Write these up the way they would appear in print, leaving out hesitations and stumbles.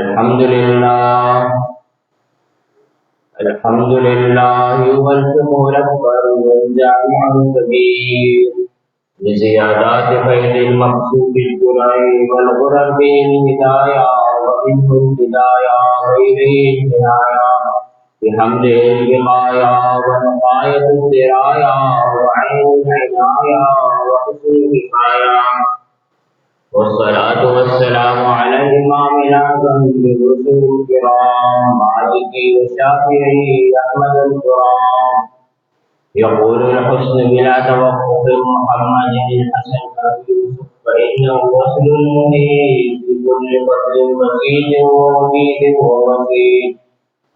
الحمد لله الحمد لله والشكر أكبر والجامع الكبير لزيادات فيض المقصود الدرع والغرر به الهدايا ومنه الهدايا غيره الهدايا بحمده البقايا ونقاية الدرايا وعين العنايا وحسن الكفاية والصلاة والسلام على الإمام الأعظم للرسل الكرام مالكي وشافعي أحمد الكرام يقول الحسن بلا توقف محمد الحسن أبي يوسف فإنه وصل المنيب بكل فضل بسيط ووجيد ووسيط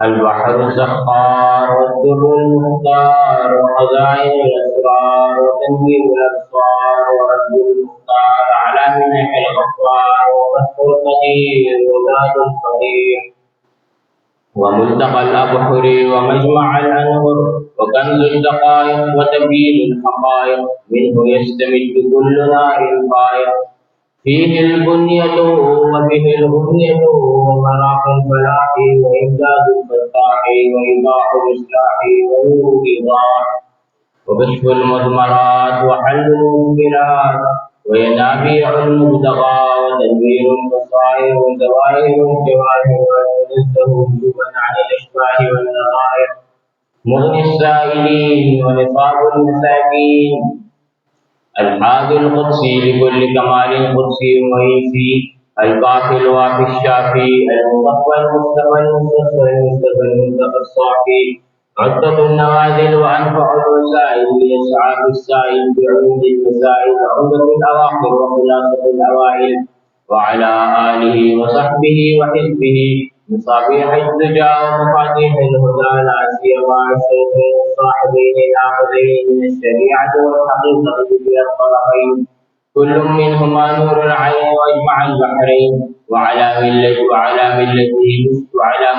البحر السخار والدر المختار وخزائن الأسرار وتنوير الأبصار ورد المختار على منح الغفار وفتح القدير وزاد القدير وملتقى الأبحر ومجمع الأنهر وكنز الدقائق وتبيين الحقائق منه يستمد كل نار فائق فيه البنية وبه الغنية ومراق الفلاح وإمداد الفتاح وإيضاح الإصلاح ونور الإيضاح وكشف المضمرات وحل المشكلات وينابيع المبتغى وتدبير البصائر وزواهر الجواهر وينزه وجوبا عن الأشباه والنظائر مغني السائلين ونصاب المساكين الحاضر القدسي لكل كمال قدسي وإنسي الكافي الوافي الشافي المصطفى المصطفى المستصفى المصطفى المنتقى الصافي عدة النوازل وأنفع الوسائل لإسعاف السائل بعود المسائل عمدة الأواخر وخلاصة الأوائل وعلى آله وصحبه وحزبه مصابيح الدجى ومفاتيح الهدى لا سيما الشيخين الصاحبين الآخذين من الشريعة والحقيقة في الطرفين كل منهما نور العين واجمع البحرين وعلى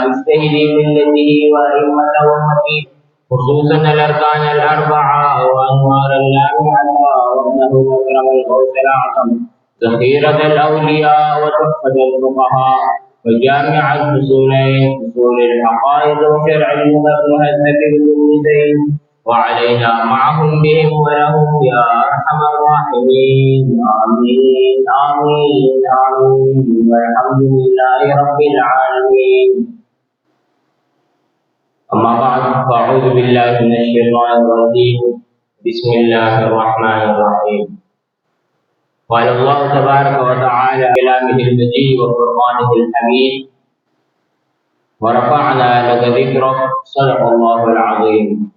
مجتهد ملته وأئمة أمته خصوصا الأركان الأربعة وأنوار اللامعة وابنه أكرم الغوث الأعظم ذخيرة الأولياء وتحفة الفقهاء وجامع الفصولين فصول الحقائق وشرع المهذب بكل زين وعلينا معهم بهم ولهم يا أرحم الراحمين آمين آمين آمين والحمد لله رب العالمين. أما بعد فأعوذ بالله من الشيطان الرجيم بسم الله الرحمن الرحيم. قال الله تبارك وتعالى كلامه المجيد وفرقانه الحميد ورفعنا لك ذكرك صدق الله العظيم.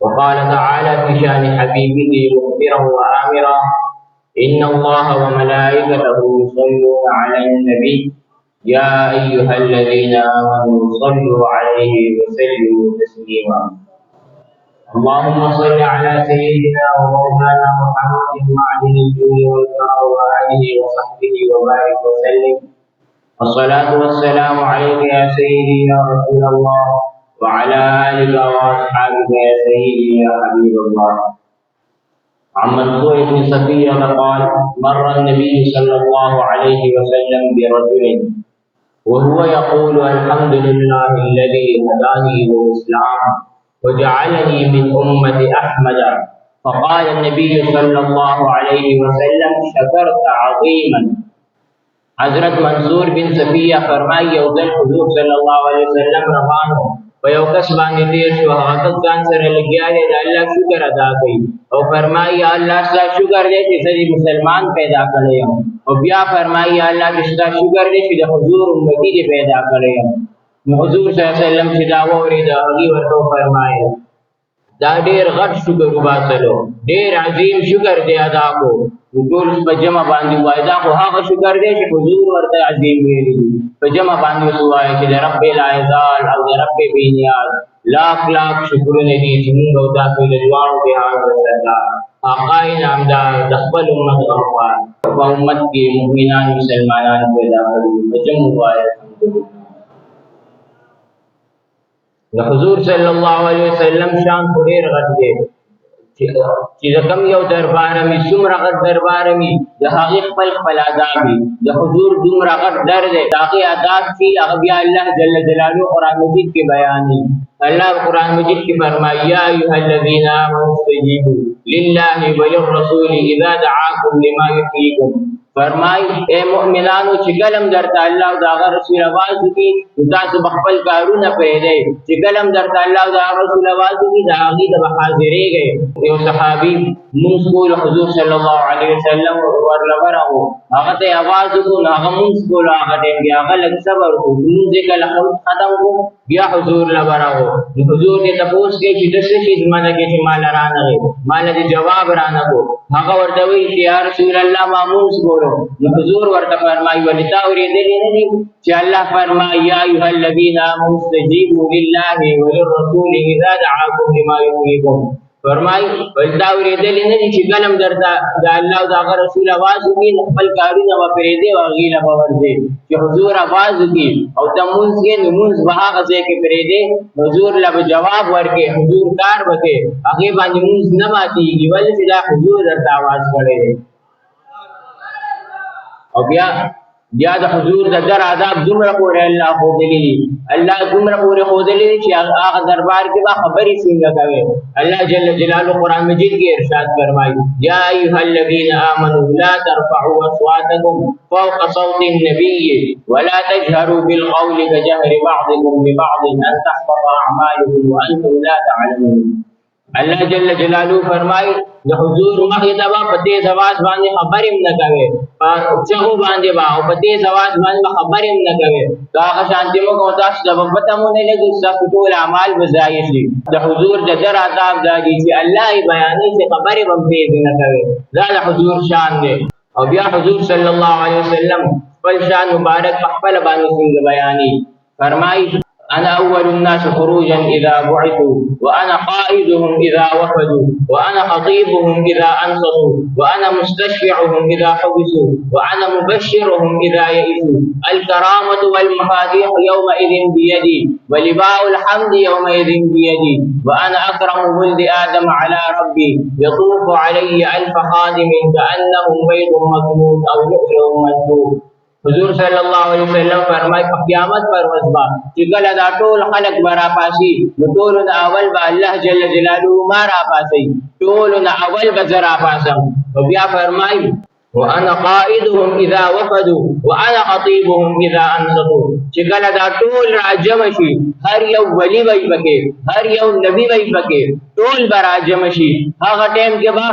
وقال تعالى في شان حبيبه مخبرا وآمرا إن الله وملائكته يصلون على النبي يا أيها الذين آمنوا صلوا عليه وسلموا تسليما. اللهم صل على سيدنا ومولانا محمد معدن الجود والكرم وآله وصحبه وبارك وسلم. الصلاة والسلام عليك يا سيدي يا رسول الله وعلى آلك وأصحابك يا سيدي يا حبيب الله. عن منصور بن صفية قال مر النبي صلى الله عليه وسلم برجل وهو يقول الحمد لله الذي هداني للإسلام وجعلني من أمة أحمد. فقال النبي صلى الله عليه وسلم شكرت عظيما. حضرت منصور بن صفیہ فرمائی یو ځل حضور صلی الله علیه وسلم روانو په یو کس باندې تیر شو، هغه کس ځان سره لګیا دی د الله شکر ادا کوي او فرمایي یا الله ستا شکر دی چې زه مسلمان پیدا کړی یم، او بیا فرمایي یا الله چې ستا شکر دی چې د حضور امتی دې پیدا کړی یم. نو حضور صلی الله علیه وسلم چې دا واورېده هغې ورته وفرمایل دا ډېر غټ شکر وباسلو، ډېر عظیم شکر دی ادا کو. ټول په جمع باندې وایي دا خو هغه شکر دی چې حضور ورته عظیم ویلي دي. په جمع باندې ورته وایي چې د رب لاعزال او د رب بېنیاز لاک لاک شکرونه دي چې موږ او تاسو د دواړو جهان سردار آقا انعامدار د خپل امت غمخوار په امت کې مؤمنان مسلمانان پیدا کړي. په جمع وایي الحمدلله. د حضور صلی الله علیه وسلم شان خو ډېر غټ دی. چې د کم یو دربار می څومره غټ دربار می د هغې خپل خپل آداب وي د حضور دومره غټ در دی د هغې آداب چې هغه بیا الله جل جلاله قرآن مجید کې بیانوي. الله قرآن مجید کې فرمایي یا ایها الذین آمنوا استجیبوا لله وللرسول اذا دعاکم لما یحییکم. فرمای اے مؤمنانو چې کلم درته الله او د هغه رسول आवाज وکړي تاسو به خپل کارونه پرېږدئ. چې کلم درته الله او د هغه رسول आवाज وکړي د هغې ته به حاضرېږئ. یو صحابي مونځ کولو حضور صلی الله علیه وسلم ورله ورغلو هغه ته یې आवाज وکړو نو هغه مونځ کولو هغه ټایم کې هغه لږ صبر وکړو چې مونځ یې کله ختم کړو بیا حضور له ورغلو نو حضور یې تپوس کوي چې ته څه شي زمانه کې چې ماله رانغې ماله دې جواب رانغو. هغه ورته وایي چې یا رسول الله ما مونځ کولو نو حضور ورته فرمایي ولې تا اورېدلي نه دي چې الله فرمایي یا ایها الذین آمنوا استجیبوا لله وللرسول اذا دعاکم لما یحییکم. فرمایي ولې تا اورېدلي نه دي چې کله درته د الله او د هغه رسول آواز وکړي نو خپل کارونه به پرېږدې او هغې له به ورځې. چې حضور آواز وکړي او ته مونځ کې نو مونځ به هغه ځای کې پرېږدې حضور له به جواب ورکړې حضور کار وکړې هغې باندې مونځ نه ماتېږي ولې چې دا حضور درته آواز کړی دی. او بیا د حضور د در آداب دومره پورې الله ښودلي دي الله دومره پورې ښودلي دي چې هغه دربار کې به خبرې څنګه کوي. الله جل جلاله قرآن مجید کې ارشاد فرمایي یا ایها الذین آمنوا لا ترفعوا اصواتکم فوق صوت النبي ولا تجهروا بالقول كجهر بعضكم لبعض ان تحبط اعمالكم وانتم لا تعلمون. الله جل جلاله فرمایي د حضور مخې ته به په تیز اواز باندې خبرې هم نه کوې په چغو باندې به او په تیز اواز باندې به خبرې هم نه کوې. که هغه شانتې مو کوو تاسو ته به پته مو نه لګي ستاسو ټول اعمال به ضایع شي. د حضور د در آداب دا دي چې الله یې بیانوي چې خبرې به هم تیزې نه کوې دا د حضور شان دی. او بیا حضور صلی الله علیه وسلم خپل شان مبارک په خپله باندې څنګه بیانوي. فرمایي أنا أول الناس خروجا إذا بعثوا وأنا قائدهم إذا وفدوا وأنا خطيبهم إذا أنصتوا وأنا مستشفعهم إذا حبسوا وأنا مبشرهم إذا يئسوا. الكرامة والمفاتيح يومئذ بيدي ولواء الحمد يومئذ بيدي وأنا أكرم ولد آدم على ربي يطوف علي ألف خادم كأنهم بيض مكنون أو لؤلؤ منثور. حضور صلی الله علیه وسلم فرمای په قیامت پر ورځ به چې کله دا ټول خلک به راپاسي نو ټولو نه اول به الله جل جلاله ما راپاسي ټولو نه اول به زه راپاسم. او بیا فرمای وانا قائدهم اذا وفدوا وانا خطيبهم اذا انصتوا. چې کله دا ټول راجم شي هر یو ولی وی پکې هر یو نبی وی پکې ټول به راجم شي هغه ټیم کې به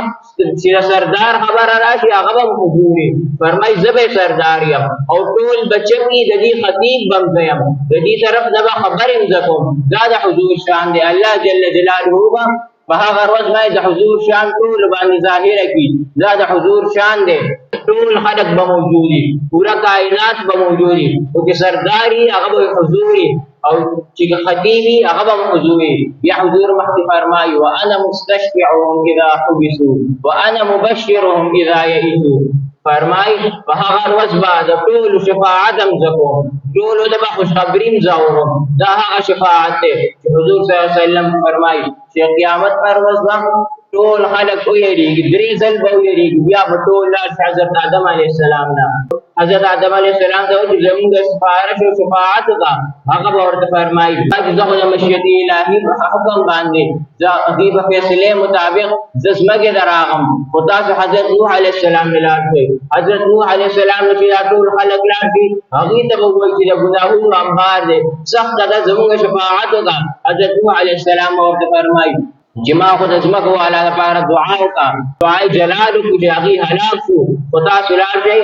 چې سردار خبره راشي هغه به حضور فرمایي زه به سردار یم او ټول بچکی د دې خطیب بم زه یم د دې طرف نه به خبرې زه کوم. دا د حضور شان دی. الله جل جلاله به په هغه ورځ باندې د حضور شان ټول باندې ظاهره کړي. دا د حضور شان دی. ټول خلق به موجود وي پورا کائنات به موجود وي او چې سرداري هغه به حضور وي او چې خطیبي هغه به حضور وي. بیا حضور مخکې فرمایي وانا مستشفعهم اذا حبسوا وانا مبشرهم اذا یئسوا. فرمایي په هغه ورځ به د ټولو شفاعت هم زه کوم ټولو ته به خوشخبري هم زه اورم. دا هغه شفاعت دی چې حضور صلی الله علیه وسلم فرمایي چې قیامت پر ورځ به ټول خلک ویریږي 3 ځل به ویریږي بیا به ټول حضرت آدم علیه السلام نه حضرت آدم علیه السلام ته چې زموږ سفارش او شفاعت ده هغه به ورته فرمایي چې زه خو د مشیت الهي په حکم باندې زه هغې په فیصلې مطابق زه ځمکې ته راغم خو تاسو حضرت نوح علیه السلام نه لاړ شئ. حضرت نوح علیه السلام نه چې دا ټول خلک لاړ شي هغې ته به ووایي چې د ګناهونو انبار دی سخته ده زموږ شفاعت وکړه. حضرت نوح علیه السلام به ورته فرمایي چې ما خو د ځمکو والا لپاره دعا وکړه دعای جلال وکړو چې هغې هلاک شو خو تاسو لاړ شئ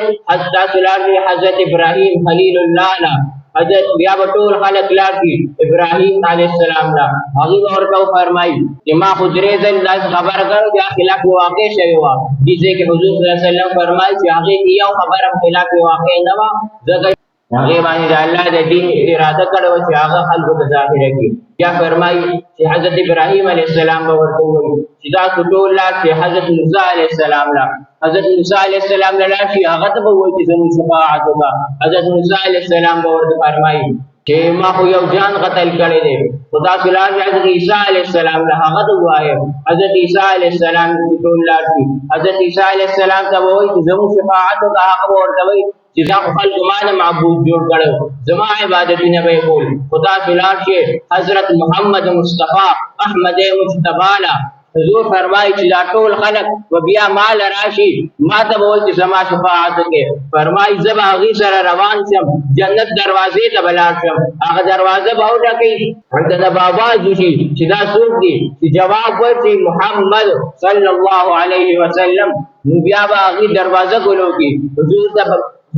حضرت ابراهیم خلیل الله له حضرت بیا به ټول خلک لاړ شي ابراهیم علیه السلام له هغې به ورته وفرمایي چې ما خو 3 ځل داسې خبره کړې چې خلاف واقع شوې وه. دې ځای کې حضور صلی الله علیه وسلم فرمایي چې هغې کې یو خبره هم خلاف واقع نه وه ځکه هغې باندې د الله د دین اراده کړې وه چې هغه خلکو ته ظاهره کړي. بیا فرمایي چې حضرت ابراهیم علیه السلام به ورته ووایي چې تاسو ټول لاړ شئ حضرت موسی علیه السلام له حضرت موسی علیه السلام له لاړ شي هغه ته به ووایي چې زموږ شفاعت وکړه. حضرت موسی علیه السلام به ورته فرمایي چې ما خو یو جان قتل کړی دی خدا سلام حضرت عیسی علیه السلام له هغه وایي حضرت عیسی علیه السلام چې ټول لاړ شي حضرت عیسی علیه السلام ته وایي چې زموږ شفاعت ته هغه ورته وایي چې دا خلکو ما نه معبود جوړ کړو زما عبادتونه به کول خدا سلام شي حضرت محمد مصطفی احمد مصطفی له حضور فرمایي چې دا ټول خلق و بیا مال راشي ما ته به وایي چې زما شفاعت وکړي فرمایي زه به هغې سره روان شم جنت دروازې ته به لاړ شم هغه دروازه به وټکوي هلته د بابا جوشي چې دا څوک دي چې جواب ورکړي محمد صلی الله علیه وسلم نو بیا به هغې دروازه ګلو کړي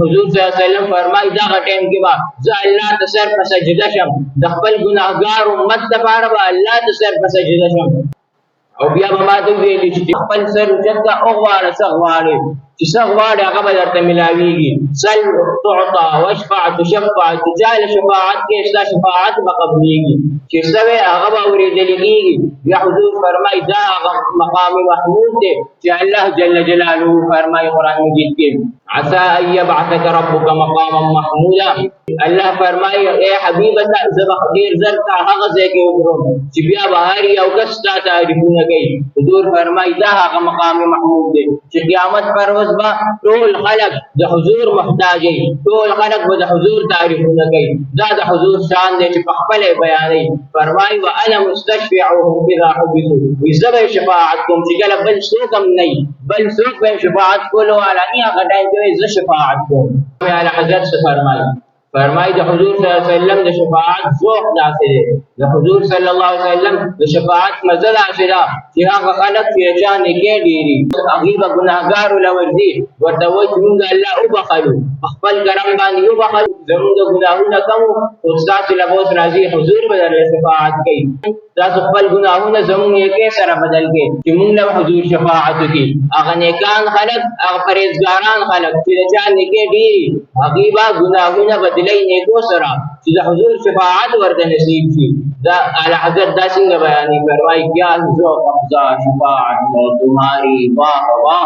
حضور صلی الله علیه وسلم فرمایي دغه ټیم کې به زه الله ته سر په سجده شم د خپل ګناهګار امت دپاره به الله ته سر په سجده شم او بیا به ما ته ویلي چې خپل سر اوچت کړه وغواړه څه غواړې چې څه غواړې هغه به درته میلاویږي سل تعطا واشفع تشفع چې چا له شفاعت کې ستا شفاعت به قبلېږي چې څه وی هغه به اورېدلې کېږي بیا حضور فرمایي دا هغه مقام محمود دی چې الله جل جلاله فرمایي قرآن مجید کې عسى ان يبعثك ربك مقاما محمودا الله فرمایي اے حبیبه زه به ډېر زر تا هغه ځای کې ودروم چې بیا به هر یو کس ستا تعریفونه کوي حضور فرمایي دا هغه مقام محمود دی چې قیامت پر ورځ به ټول خلق د حضور محتاج وي ټول خلق به د حضور تعریفونه کوي دا د حضور شان دی چې په خپله یې بیانوي فرمایي وانا مستشفعهم اذا حبسوا وي زه به یې شفاعت کوم چې کله بل څوک هم نه وي بل څوک به یې شفاعت کولو والا نه هغه ټایم کې زه شفاعت کوم اعلی حضرت څه فرمایي د حضور صلی الله علیه وسلم د شفاعت ذوق داسې دی د حضور صلی الله علیه وسلم د شفاعت مزه داسې ده چې هغه خلک چې چا نیکۍ ډېري هغې به ګناهګارو له ورځي ورته وایي چې مونږ الله وبخلو په خپل کرم باندې وبخلو زمونږ د ګناهونه کم خو ستاسو له اوس راځي حضور به درله شفاعت کوي تاسو خپل ګناهونه زمونږ نیکۍ سره بدل کړئ چې مونږ له حضور شفاعت وکړي هغه نیکان خلک هغه پرهیزګاران خلک چې د چا نیکۍ ډېري هغې به ګناهونه بدلوي نیکو سره چې د حضور شفاعت ورته نصیب شي دا اعلی حضرت دا څنګه بیانوي فرمایي کیا ذوق افزا شفاعت ہے تمہاری واہ واہ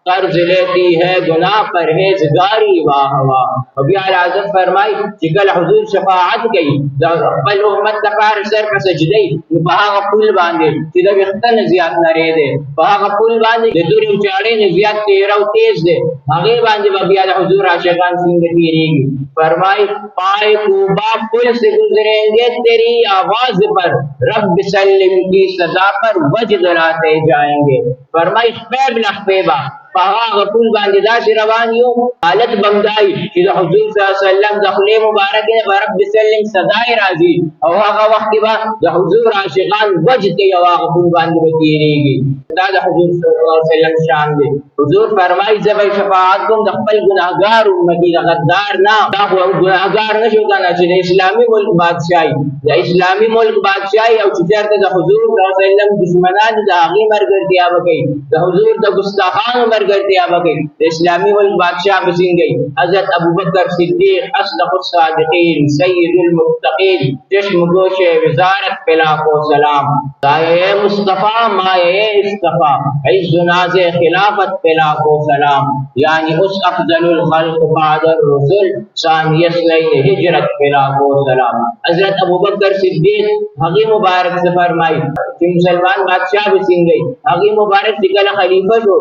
قرض لیتی ہے گناہ پرہیزگاری واہ واہ او بیا اعلی حضرت فرمایي چې کله حضور شفاعت کوي د خپل امت لپاره سر په سجده نو په هغه پل باندې چې د ویښته نه زیات نری دی په هغه پل باندې د دورې چاړې نه زیات تیره او تیز دی هغې باندې به بیا د حضور عاشقان څنګه تېرېږي فرمائی پائے کوبا پل سے گزریں گے تیری آواز پر رب سلم کی صدا پر وجد لاتے جائیں گے فرمائی خیب لخبیبا هغه ټول باندې داسې روان یو حالت بمدای چې د حضور صلی الله علیه وسلم د خولې مبارکې نه به رب سلم صدای راځي او هغه وخت کې به د حضور عاشقان وجد کوي او هغه ټول باندې به تېرېږي دا د حضور صلی الله علیه وسلم شان دی حضور فرمایي زه به شفاعت کوم د خپل ګناهګار امتي د غدار نه دا خو ګناهګار نه شو که نه چې د اسلامي ملک بادشاهي د اسلامي ملک بادشاهي او چې چېرته د حضور صلی الله علیه وسلم دشمنان د هغې مرګرتیا به کوي د حضور د ګستاخانو مرګرتیا به کوي د اسلامي ملک بادشاہ به څنګه حضرت ابوبکر صدیق اصدق الصادقین سید المتقین چشم گوش وزارت پہ لاکھوں سلام سایہ مصطفیٰ مایہ اصطفیٰ عز و ناز خلافت پہ لاکھوں سلام یعنی اس افضل الخلق بعد الرسل ثانی اثنین ہجرت پہ لاکھوں سلام حضرت ابوبکر صدیق هغې مبارک سے فرمائی چې مسلمان بادشاہ به څنګه هغې مبارک چې کله خلیفه شو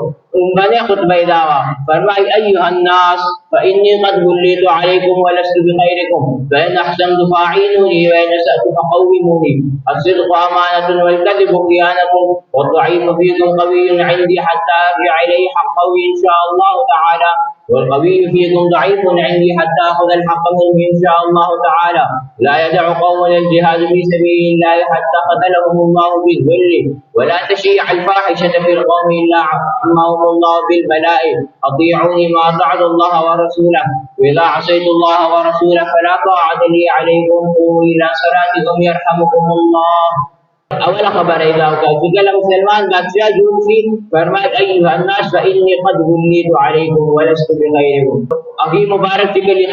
بنے خطبہ دعویٰ فرمائی ایہا الناس فإنی قد ولیت علیکم ولست بغیرکم فإن احسنت فاعینونی وإن اسأت فقومونی الصدق امانة والکذب خیانة والضعیف فیکم قوی عندی حتی ارجع الیہ حقه ان شاء اللہ تعالی والقوي فيكم ضعيف عندي حتى أخذ الحق منه إن شاء الله تعالى لا يدع قوم الجهاد في سبيل الله حتى قتلهم الله بالذل ولا تشيع الفاحشة في القوم إلا عمهم الله بالبلاء أطيعوني ما أطعت الله ورسوله وإذا عصيت الله ورسوله فلا طاعة لي عليكم قوموا إلى صلاتكم يرحمكم الله اول خبر اذا قال مسلمان بادشاہ جوړ شي فرمایي ايها الناس فاني قد وليت عليكم ولست بغيركم. هغه مبارک چې کله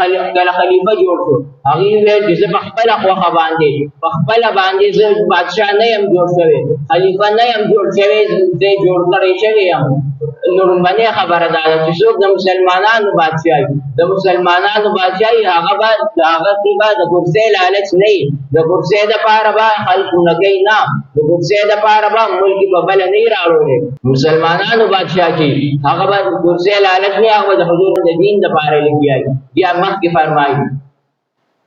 خلیفہ جوړ شو هغه ویل چې زه خپل خوخه باندې زه بادشاہ نه يم جوړ شوی، خلیفہ نه يم جوړ شوی، زه جوړ کړی شوی یم. نور باندې خبره ده چې څوک د مسلمانانو بادشاہي هغه به د کرسۍ لالچ نه وي، د کرسۍ دپاره به خلک نه کوي، نه د کرسۍ دپاره به ملک په بله نه وي راوړی. مسلمانانو بادشاہ چې هغه به د کرسۍ لالچ نه وي، هغه به د حضور د دین دپاره لګیا وي. بیا مخکې فرمایي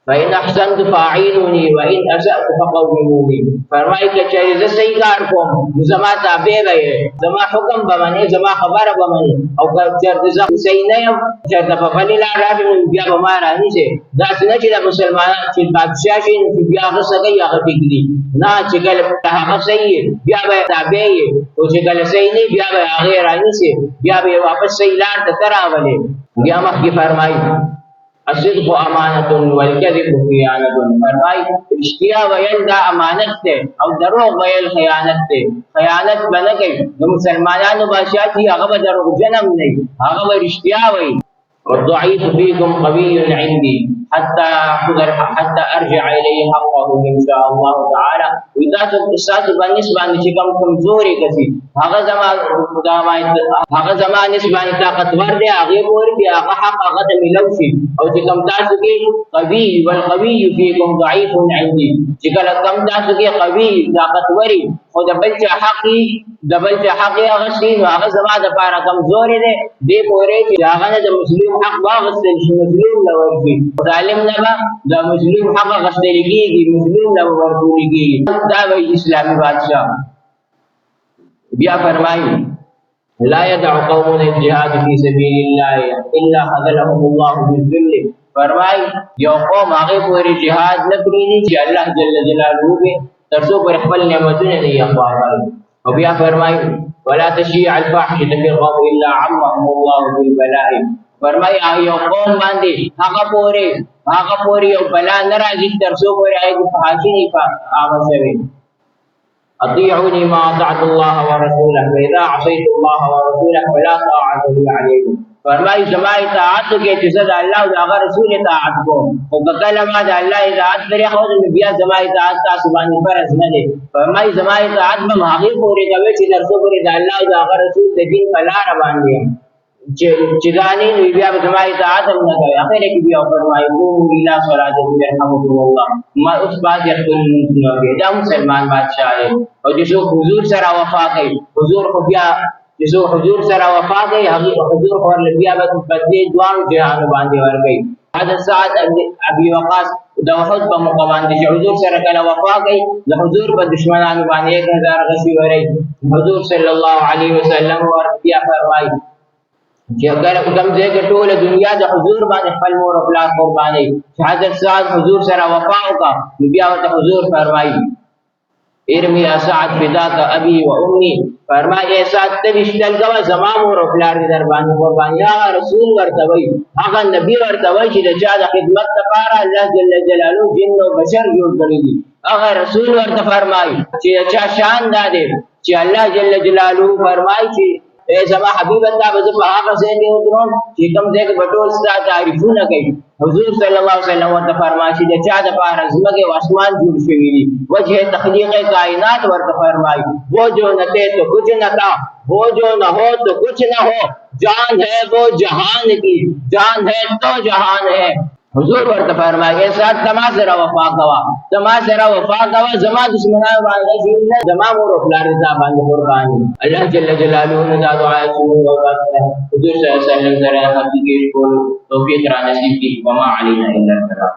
فإن أحسنت فأعينوني وإن أسأت فقوموني. فرمایي که چېرې زه صحیح کار کوم نو زما تابع به یې، زما حکم به منې، زما خبره به منې، او که چېرته زه صحیح نه یم، چېرته په بلې لار راشي نو بیا به ما رانیسې. داسې نه چې د مسلمانان چې بادشاه شي نو بیا هغه څه کوي هغه ټیږدي، نه چې کله هغه صحیح یې بیا به یې تابع یې، او چې کله صحیح نه بیا به هغې رانیسې، بیا به یې واپس صحیح لار ته ته راولې. بیا مخکې فرمایي الصدق امانت والکذب خیانت. فرمای رښتیا ویل دا امانت دی او دروغ ویل خیانت دی. خیانت به نه کوي. د مسلمانانو بادشاه چې هغه به دروغجن هم نه وي، هغه به رښتیا وایي. والضعيف فيكم قوي عندي حتى ارجع اليه حقه ان شاء الله تعالى. واذا تستاذ بالنسبه لكم کمزوري کسي هغه زما نسبانه طاقتور دی، هغه پورې دی هغه حق هغه د ملوشي. او چې کوم تاسو کې قوي والقوي فيكم ضعيف عندي، چې کله کوم تاسو کې قوي طاقتوري خو د بل چا حق هغه شي نو هغه زما د پاره کمزوري دی، دې پورې چې هغه نه د مسلم حق واغستل شي، مظلوم له ورکړي، ظالم نه به د مظلوم حق اخیستل کېږي، مظلوم له ورکول کېږي. دا وایي اسلامي بادشاه. بیا فرمایي لا يدع قوم الجهاد في سبيل الله الا خذلهم الله بالذل. فرمایي یو قوم هغې پورې جهاد نه پرېږدي چې الله جل جلاله به تر څو پورې خپل نعمتونه نه یې اخوا کړي. او بیا فرمایي ولا تشيع الفاحشة في القوم الا عمهم الله بالبلاء. فرمایي یو قوم باندې هغه پورې یو بلا نه راځي تر څو پورې هغې فحاشي نه عامه شوې. اطيعوني ما اطعت الله ورسوله فاذا عصيت الله ورسوله فلا طاعة لي عليكم. فرمایي زما اطاعت وکړئ چې زه د الله او د هغه رسول اطاعت کوم، خو که کله ما د الله اطاعت پرېښود نو بیا زما اطاعت تاسو باندې فرض نه دی. فرمایي زما اطاعت به هغې پورې کوئ چې تر څو پورې د الله او د هغه رسول د دین په لاره باندې یم، چې دا نه وي بیا به زما اطاعت هم نه کوي. اخره کې بیا فرمایي قوموا الى صلاتکم يرحمكم الله. ما اوس بعد خپل لمونځونه وکړئ. دا مسلمان بادشاه دی. او چې څوک حضور سره وفا کوي، حضور خو بیا چې څوک حضور سره وفا کوي هغې حضور خو ورله بیا به بدلې دواړو جهانو باندې ورکوي. حضرت سعد ابي وقاص د احد په موقع باندې چې حضور سره کله وفا کوي د حضور په دشمنانو باندې 1000 غشي وري. حضور صلی الله علیه وسلم ورته فرمایي چې اگر کوم ځای کې ټول دنیا د حضور باندې خپل مور او پلار قرباني، چې حضرت سعد حضور سره وفا وکړه نو بیا ورته حضور فرمایي ارمی یا سعد فداک ابي و امي. فرمایي سعد ته رښتل کوه زما مور او پلار دې در باندې قرباني. هغه رسول ورته وایي، هغه نبي ورته وایي چې د چا د خدمت لپاره الله جل جلاله جن او بشر جوړ کړي دي. هغه رسول ورته فرمایي چې چا شان دا دی چې الله جل جلاله فرمایي چې زما حبیب الله به زه په هغه ځای کې ودروم چې کوم ځای کې به ټول ستا تعریفونه کوي. حضور صلی الله علیه وسلم ورته فرمایي چې د چا دپاره ځمکې او اسمان جوړ شوي دي. وجه تخلیق کائنات ورته فرمایي وہ جو نہ تھے تو کچھ نہ تھا، وہ جو نہ ہو تو کچھ نہ ہو، جان ہے وہ جہان کی، جان ہے تو جہان ہے. حضور ورته فرمایي سات زما سره وفا کوه، زما دشمنانو باندې نه، زما مور او پلار دې باندې قرباني. الله جل جلاله دا دعا کوي او حضور صلی الله علیه وسلم سره حقیقي ټول توفیق را نصیب کړي. وما علینا الا البلاغ.